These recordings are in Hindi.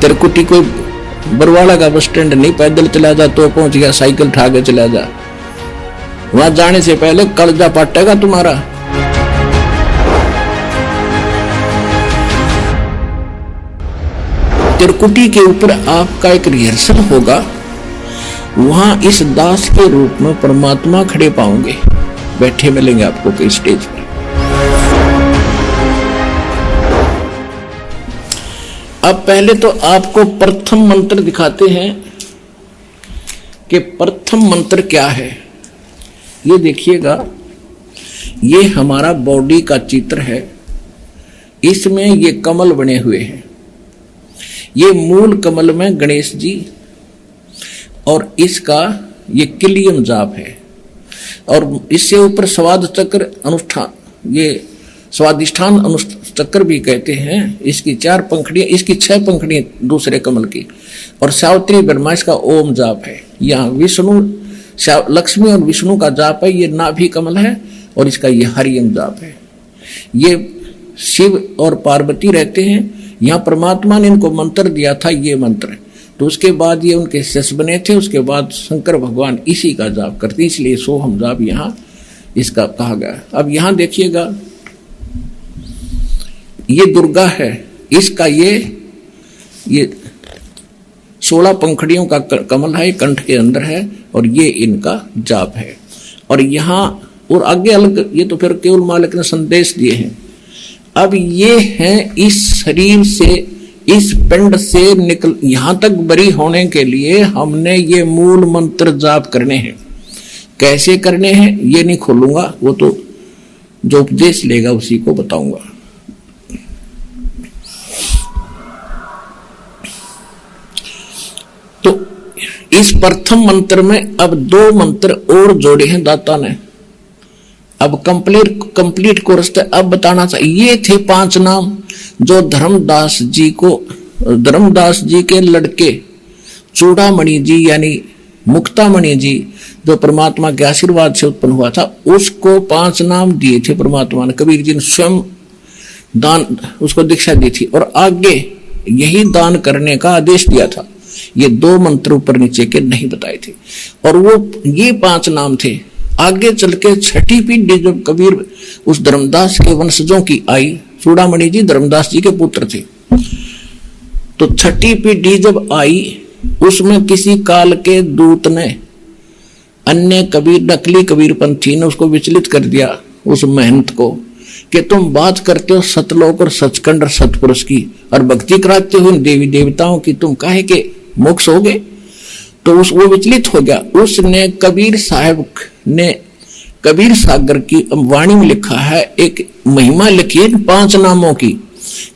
तिरकुटी कोई बरवाड़ा का बस स्टैंड नहीं, पैदल चला जा तो पहुंच गया, साइकिल उठा के चला जा, वहां जाने से पहले कलजा पाटेगा तुम्हारा। तिरकुटी के ऊपर आपका एक रिहर्सल होगा, वहां इस दास के रूप में परमात्मा खड़े पाओगे, बैठे मिलेंगे आपको कई स्टेज पर। अब पहले तो आपको प्रथम मंत्र दिखाते हैं कि प्रथम मंत्र क्या है। ये देखिएगा, ये हमारा बॉडी का चित्र है, इसमें ये कमल बने हुए हैं, ये मूल कमल में गणेश जी, और इसका ये किलियम जाप है, और इससे ऊपर स्वाद चक्र अनुष्ठान, ये स्वादिष्ठान अनुचक्र भी कहते हैं। इसकी 4 पंखड़ियां, इसकी 6 पंखड़ियां दूसरे कमल की, और सावित्री ब्रह्मा इसका ओम जाप है। यहाँ विष्णु, लक्ष्मी और विष्णु का जाप है, ये नाभि कमल है, और इसका ये हरियम जाप है। ये शिव और पार्वती रहते हैं, यहाँ परमात्मा ने इनको मंत्र दिया था, ये मंत्र, तो उसके बाद ये उनके शिष्य बने थे, उसके बाद शंकर भगवान इसी का जाप करते, इसलिए सोहम जाप यहाँ इसका कहा गया। अब यहाँ देखिएगा, ये दुर्गा है, इसका ये 16 पंखड़ियों का कमल है, कंठ के अंदर है, और ये इनका जाप है। और यहाँ और आगे अलग, ये तो फिर केवल मालिक ने संदेश दिए हैं। अब ये हैं इस शरीर से, इस पिंड से निकल यहाँ तक बरी होने के लिए हमने ये मूल मंत्र जाप करने हैं। कैसे करने हैं ये नहीं खोलूंगा, वो तो जो उपदेश लेगा उसी को बताऊंगा। तो इस प्रथम मंत्र में अब 2 मंत्र और जोड़े हैं दाता ने। अब कंप्लीट कोर्स थे। अब बताना चाहिए, ये थे 5 नाम जो धर्मदास जी के लड़के चूड़ामणि जी यानी मुक्तामणि जी, जो परमात्मा के आशीर्वाद से उत्पन्न हुआ था, उसको 5 नाम दिए थे परमात्मा ने। कबीर जी ने स्वयं दान, उसको दीक्षा दी थी, और आगे यही दान करने का आदेश दिया था। ये 2 मंत्र ऊपर नीचे के नहीं बताए थे, और वो ये 5 नाम थे। आगे चल के 6ठी पीढ़ी जब कबीर उस धर्मदास के वंशजों की आई, चूड़ामणि जी धर्मदास जी के पुत्र थे, तो 6ठी पीढ़ी जब आई, उसमें किसी काल के दूत ने, अन्य कबीर, नकली कबीरपंथी ने उसको विचलित कर दिया, उस महंत को, कि तुम बात करते हो सतलोक और सचखंड और सतपुरुष की, और भक्ति कराते हो देवी देवताओं की, तुम काहे के मोक्ष हो गए। तो वो विचलित हो गया। उसने कबीर साहब ने कबीर सागर की वाणी में लिखा है, एक महिमा लिखी है 5 नामों की,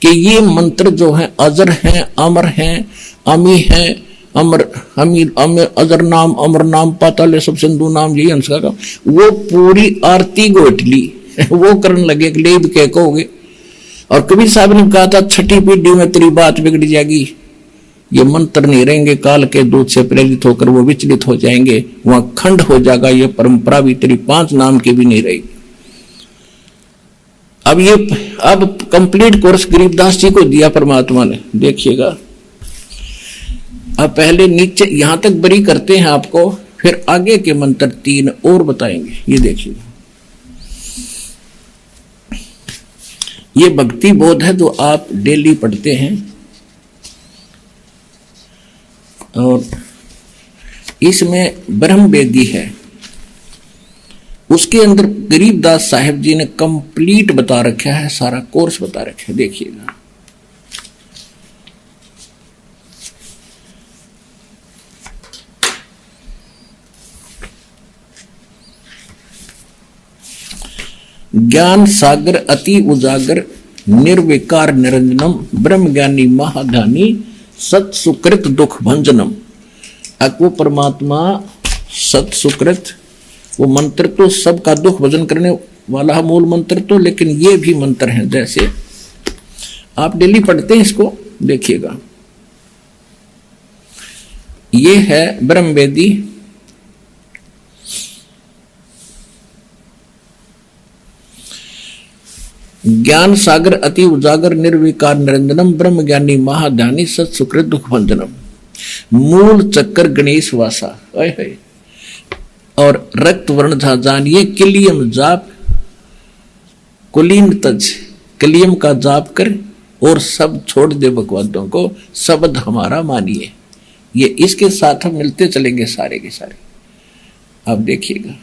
कि ये मंत्र जो है अजर हैं, अमर हैं, अमी हैं, अमर अमीर अमर अजर नाम, अमर नाम, पाताल सब सिंधु नाम, यही हंस का। वो पूरी आरती गोटली वो करने लगे, लेब के कहोगे। और कबीर साहब ने कहा था 6ठी पीढ़ी में तेरी बात बिगड़ जाएगी, ये मंत्र नहीं रहेंगे, काल के दूत से प्रेरित होकर वो विचलित हो जाएंगे, वहां खंड हो जाएगा, ये परंपरा भी तेरी 5 नाम की भी नहीं रहेगी। अब कंप्लीट कोर्स गरीबदास जी को दिया परमात्मा ने, देखिएगा। अब पहले नीचे यहां तक बरी करते हैं आपको, फिर आगे के मंत्र 3 और बताएंगे। ये देखिएगा, ये भक्ति बोध है जो आप डेली पढ़ते हैं, और इसमें ब्रह्म वेदी है, उसके अंदर गरीबदास साहिब जी ने कंप्लीट बता रखा है, सारा कोर्स बता रखा है। देखिएगा, ज्ञान सागर अति उजागर निर्विकार निरंजनम ब्रह्म ज्ञानी महाधानी सत सुकृत दुख भंजनम। अब वो परमात्मा सत सुकृत, वो मंत्र तो सबका दुख भजन करने वाला है मूल मंत्र तो, लेकिन ये भी मंत्र हैं, जैसे आप डेली पढ़ते हैं इसको, देखिएगा। ये है ब्रह्म वेदी, ज्ञान सागर अति उजागर निर्विकार निरंजनम ब्रह्म ज्ञानी महाध्यानी सत सुकृत दुख भंजनम मूल चक्कर गणेश वासा और रक्त वर्ण था जानिए किलियम जाप कुलीन तज कलियम का जाप कर और सब छोड़ दे बकवादों को शब्द हमारा मानिए। ये इसके साथ हम मिलते चलेंगे सारे के सारे। अब देखिएगा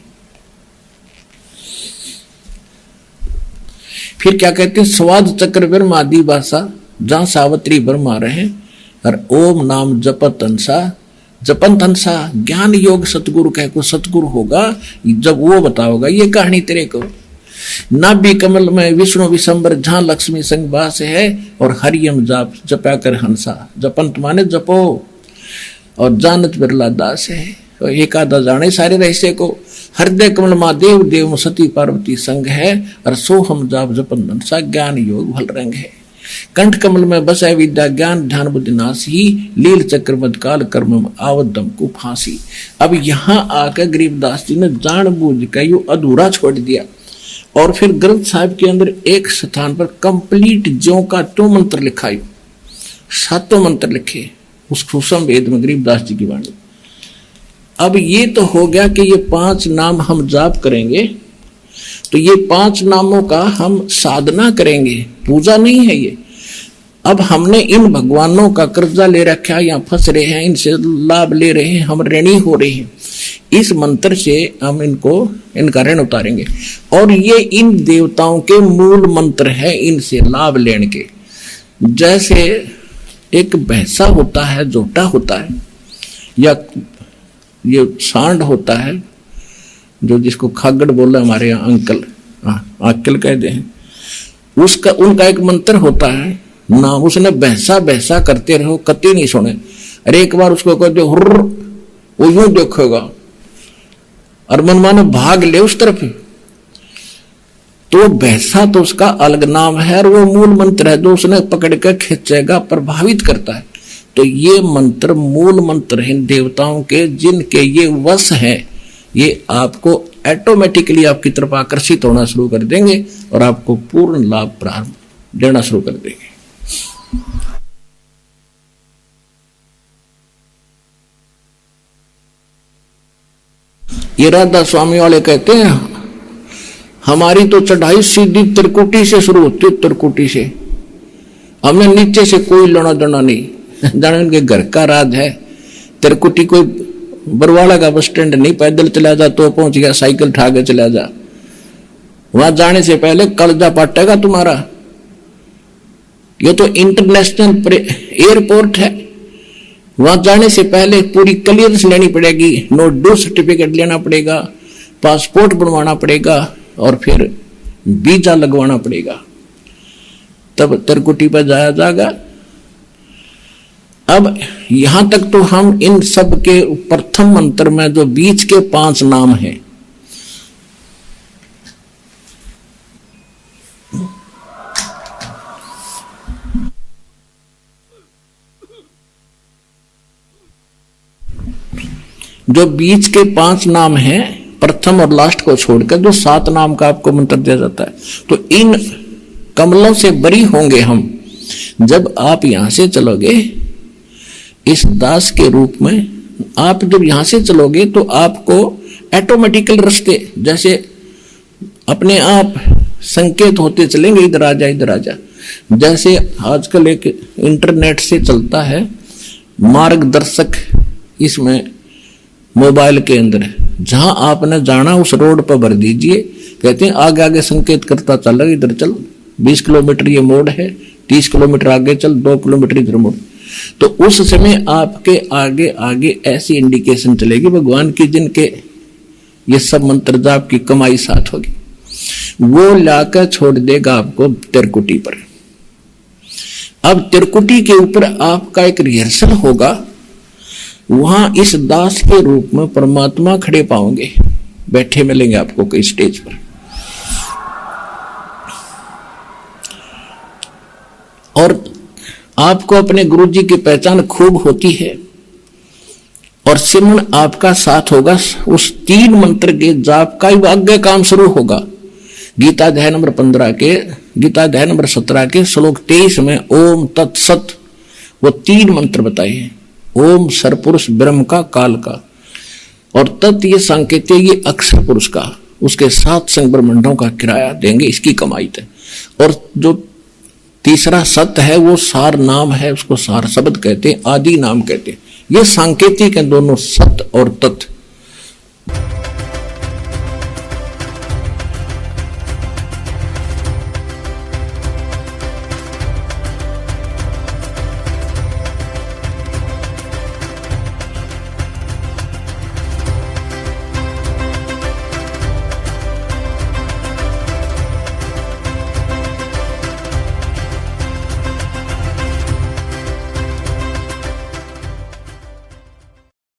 फिर क्या कहते हैं, स्वाद चक्र ब्रह्म आदि भाषा जहां सावित्री ब्रह्म आ रहे हैं और ओम नाम जपत अंसा जपन तंसा ज्ञान योग सतगुरु कह को सतगुरु होगा जब वो बताओगा ये कहानी तेरे को। नाभि कमल में विष्णु विशंबर जहां लक्ष्मी संग वास है और हरियम जाप जपा कर हंसा जपंत माने जपो और जानत बिरला दास है और एक आधा जाने सारे रहस्य को। हृदय कमल महादेव देव सती पार्वती संग है और सोहम जाप जपन हंसा ज्ञान योग भल रंग है। कंठ कमल में बसा विद्या ज्ञान ध्यान बुद्धि नासी लील चक्र मदकाल कर्म आवदम को फांसी। अब यहाँ आकर गरीबदास जी ने जानबूझ कर यू अधूरा छोड़ दिया और फिर ग्रंथ साहिब के अंदर एक स्थान पर कंप्लीट ज्यों का तो मंत्र लिखा यू सातों मंत्र लिखे उस खुशम वेद में गरीबदास जी की वाणी। अब ये तो हो गया कि ये 5 नाम हम जाप करेंगे तो ये 5 नामों का हम साधना करेंगे, पूजा नहीं है ये। अब हमने इन भगवानों का कर्जा ले रखा है, यहाँ फंस रहे हैं, इनसे लाभ ले रहे हैं, हम ऋणी हो रहे हैं। इस मंत्र से हम इनका ऋण उतारेंगे और ये इन देवताओं के मूल मंत्र है इनसे लाभ लेने के। जैसे एक भैंसा होता है, जोटा होता है या ये सांड होता है जो जिसको खागड़ बोला हमारे यहाँ अंकल कहते हैं, उसका उनका एक मंत्र होता है ना, उसने भैंसा भैंसा करते रहो कति नहीं सुने। अरे एक बार उसको कहते हुर्र वो यूं देखेगा और मनमाने भाग ले उस तरफ, तो भैंसा तो उसका अलग नाम है और वो मूल मंत्र है जो उसने पकड़ कर खींचेगा प्रभावित करता है। तो ये मंत्र मूल मंत्र है देवताओं के जिनके ये वश है, ये आपको ऑटोमेटिकली आपकी तरफ आकर्षित होना शुरू कर देंगे और आपको पूर्ण लाभ प्राप्त देना शुरू कर देंगे। ये राधा स्वामी वाले कहते हैं हमारी तो चढ़ाई सीधी त्रिकुटी से शुरू होती है, त्रिकुटी से हमने नीचे से कोई लेना देना नहीं। जाने उनके घर का राज है। त्रिकुटी कोई बरवाड़ा का बस स्टैंड नहीं, पैदल चला जा तो पहुंच गया, साइकिल उठा के चला जा। वहां जाने से पहले कलजा पाटेगा तुम्हारा। ये तो इंटरनेशनल एयरपोर्ट है, वहां जाने से पहले पूरी क्लियरेंस लेनी पड़ेगी, नो ड्यू सर्टिफिकेट लेना पड़ेगा, पासपोर्ट बनवाना पड़ेगा और फिर वीजा लगवाना पड़ेगा, तब त्रिकुटी पर जाया जाएगा। अब यहां तक तो हम इन सब के प्रथम मंत्र में जो बीच के 5 नाम हैं, जो बीच के 5 नाम हैं प्रथम और लास्ट को छोड़कर जो 7 नाम का आपको मंत्र दिया जाता है, तो इन कमलों से बरी होंगे हम। जब आप यहां से चलोगे इस दास के रूप में, आप जब यहां से चलोगे तो आपको ऑटोमेटिकल रास्ते जैसे अपने आप संकेत होते चलेंगे, इधर आ जा इधर आ जा। जैसे आजकल एक इंटरनेट से चलता है मार्गदर्शक, इसमें मोबाइल के अंदर जहां आपने जाना उस रोड पर भर दीजिए, कहते हैं आगे आगे संकेत करता चल, इधर चल 20 किलोमीटर ये मोड़ है, 30 किलोमीटर आगे चल, 2 किलोमीटर इधर मोड़। तो उस समय आपके आगे आगे ऐसी इंडिकेशन चलेगी भगवान की, जिनके ये सब मंत्र जाप की कमाई साथ होगी, वो लाकर छोड़ देगा आपको त्रिकुटी पर। अब त्रिकुटी के ऊपर आपका एक रिहर्सल होगा, वहां इस दास के रूप में परमात्मा खड़े पाओगे, बैठे मिलेंगे आपको कई स्टेज पर। और आपको अपने गुरुजी की पहचान खूब होती है और सिमरन आपका साथ होगा। उस 3 मंत्र के जाप का ही आगे काम शुरू होगा। गीता अध्याय नंबर 15 के गीता अध्याय नंबर 17 के श्लोक 23 में ओम तत्सत वो 3 मंत्र बताए हैं। ओम सरपुरुष ब्रह्म का, काल का, और तत् ये संकेत है ये अक्षर पुरुष का, उसके 7 संग ब्रह्मंडों का किराया देंगे, इसकी कमाई थे। और जो तीसरा सत्य है वो सार नाम है, उसको सार शब्द कहते हैं, आदि नाम कहते हैं। ये सांकेतिक है दोनों, सत्य और तत्।